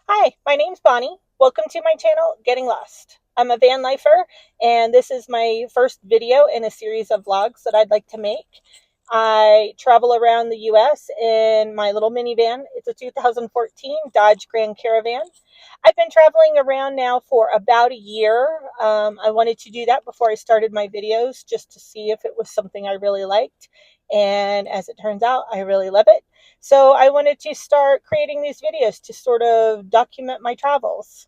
Hi, my name's Bonnie. Welcome to my channel, Getting Lost. I'm a van lifer, and this is my first video in a series of vlogs that I'd like to make. I travel around the US in my little minivan. It's a 2014 Dodge Grand Caravan. I've been traveling around now for about a year. I wanted to do that before I started my videos just to see if it was something I really liked. And as it turns out, I really love it. So I wanted to start creating these videos to sort of document my travels.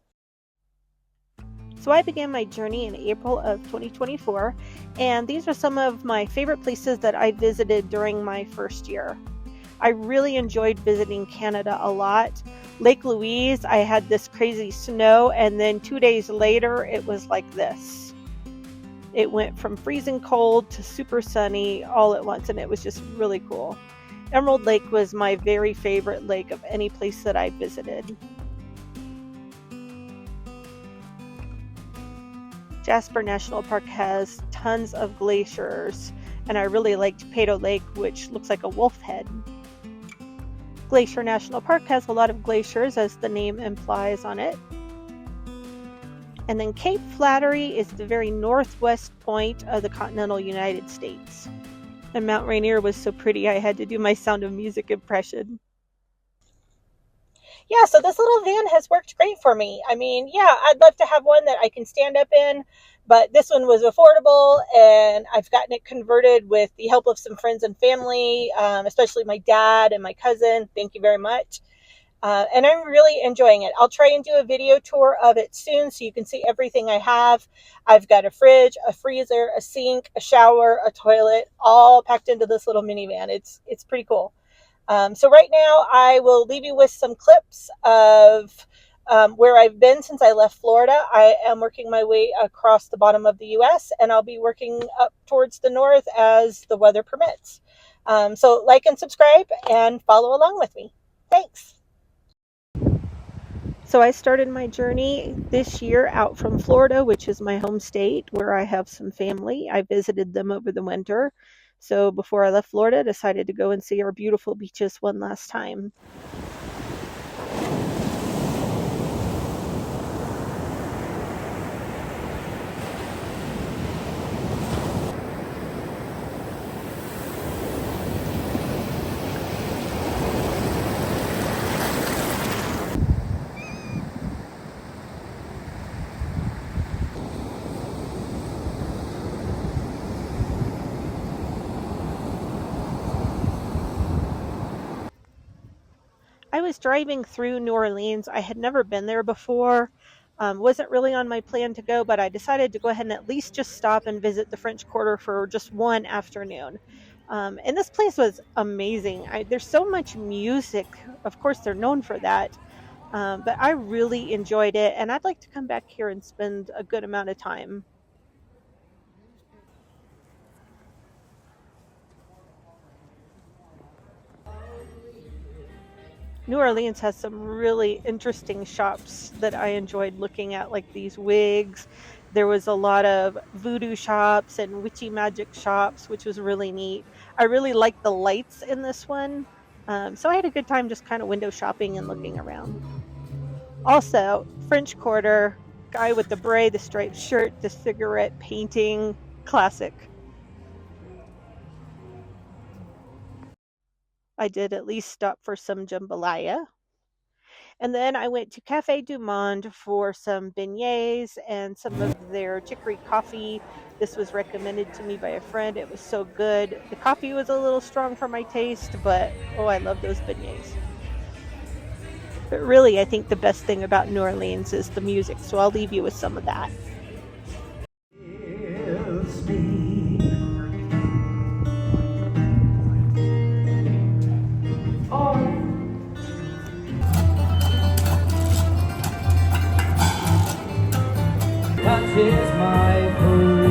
So I began my journey in April of 2024, and these are some of my favorite places that I visited during my first year. I really enjoyed visiting Canada a lot. Lake Louise, I had this crazy snow, and then 2 days later, it was like this. It went from freezing cold to super sunny all at once, and it was just really cool. Emerald Lake was my very favorite lake of any place that I visited. Jasper National Park has tons of glaciers, and I really liked Peyto Lake, which looks like a wolf head. Glacier National Park has a lot of glaciers, as the name implies on it. And then Cape Flattery is the very northwest point of the continental United States. And Mount Rainier was so pretty, I had to do my Sound of Music impression. Yeah, so this little van has worked great for me. I mean, yeah, I'd love to have one that I can stand up in, but this one was affordable, and I've gotten it converted with the help of some friends and family, especially my dad and my cousin. Thank you very much. And I'm really enjoying it. I'll try and do a video tour of it soon so you can see everything I have. I've got a fridge, a freezer, a sink, a shower, a toilet, all packed into this little minivan. It's pretty cool. So right now I will leave you with some clips of where I've been since I left Florida. I am working my way across the bottom of the US, and I'll be working up towards the north as the weather permits. So like and subscribe and follow along with me. Thanks. So I started my journey this year out from Florida, which is my home state, where I have some family. I visited them over the winter. So before I left Florida, I decided to go and see our beautiful beaches one last time. I was driving through New Orleans. I had never been there before. Wasn't really on my plan to go, but I decided to go ahead and at least just stop and visit the French Quarter for just one afternoon. And this place was amazing. There's so much music. Of course, they're known for that. But I really enjoyed it, and I'd like to come back here and spend a good amount of time. New Orleans has some really interesting shops that I enjoyed looking at, like these wigs. There was a lot of voodoo shops and witchy magic shops, which was really neat. I really liked the lights in this one. So I had a good time just kind of window shopping and looking around. Also, French Quarter, guy with the beret, the striped shirt, the cigarette painting, classic. I did at least stop for some jambalaya. And then I went to Cafe Du Monde for some beignets and some of their chicory coffee. This was recommended to me by a friend. It was so good. The coffee was a little strong for my taste, but oh, I love those beignets. But really, I think the best thing about New Orleans is the music, so I'll leave you with some of that. Touches my foolish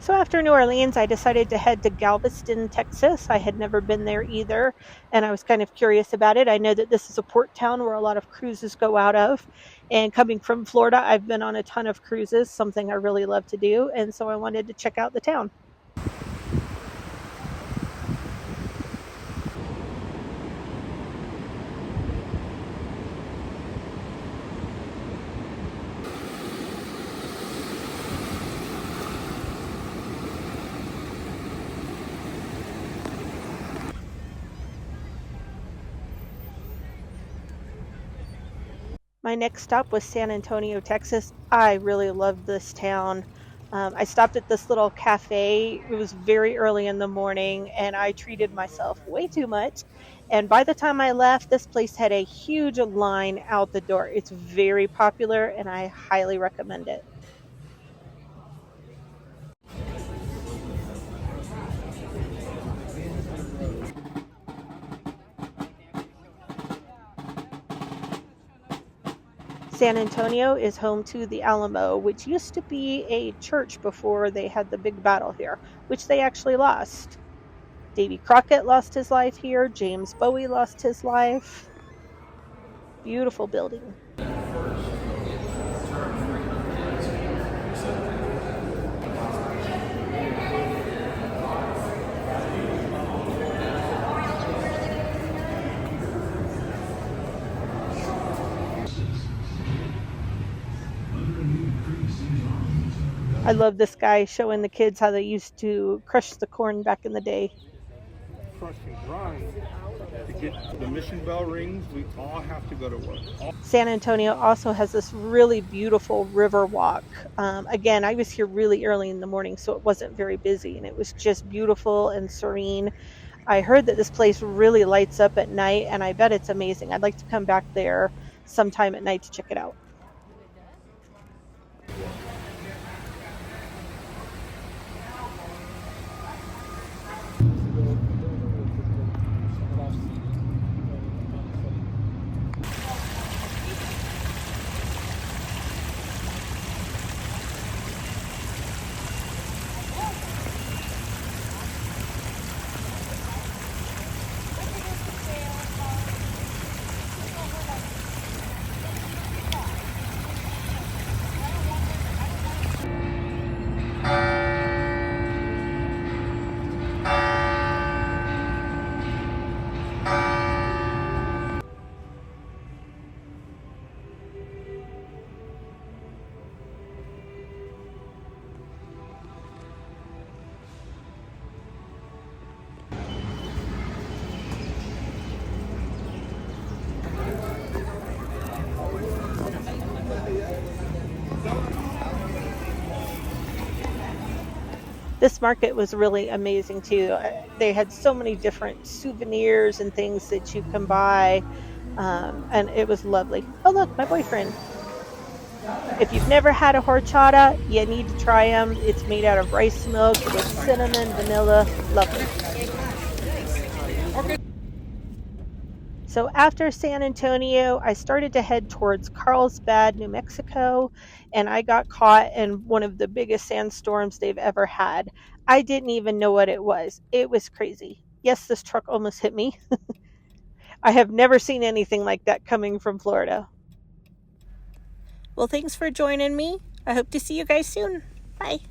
So after New Orleans, I decided to head to Galveston, Texas. I had never been there either, and I was kind of curious about it. I know that this is a port town where a lot of cruises go out of, and coming from Florida, I've been on a ton of cruises, something I really love to do, and so I wanted to check out the town. My next stop was San Antonio, Texas. I really loved this town. I stopped at this little cafe. It was very early in the morning, and I treated myself way too much. And by the time I left, this place had a huge line out the door. It's very popular, and I highly recommend it. San Antonio is home to the Alamo, which used to be a church before they had the big battle here, which they actually lost. Davy Crockett lost his life here. James Bowie lost his life. Beautiful building. I love this guy showing the kids how they used to crush the corn back in the day. Crush and grind to get the mission bell rings. We all have to go to work. San Antonio also has this really beautiful river walk. Again, I was here really early in the morning, so it wasn't very busy, and it was just beautiful and serene. I heard that this place really lights up at night, and I bet it's amazing. I'd like to come back there sometime at night to check it out. This market was really amazing too. They had so many different souvenirs and things that you can buy, and it was lovely. Oh, look, my boyfriend. If you've never had a horchata, you need to try them. It's made out of rice milk with cinnamon, vanilla. Lovely. So after San Antonio, I started to head towards Carlsbad, New Mexico, and I got caught in one of the biggest sandstorms they've ever had. I didn't even know what it was. It was crazy. Yes, this truck almost hit me. I have never seen anything like that coming from Florida. Well, thanks for joining me. I hope to see you guys soon. Bye.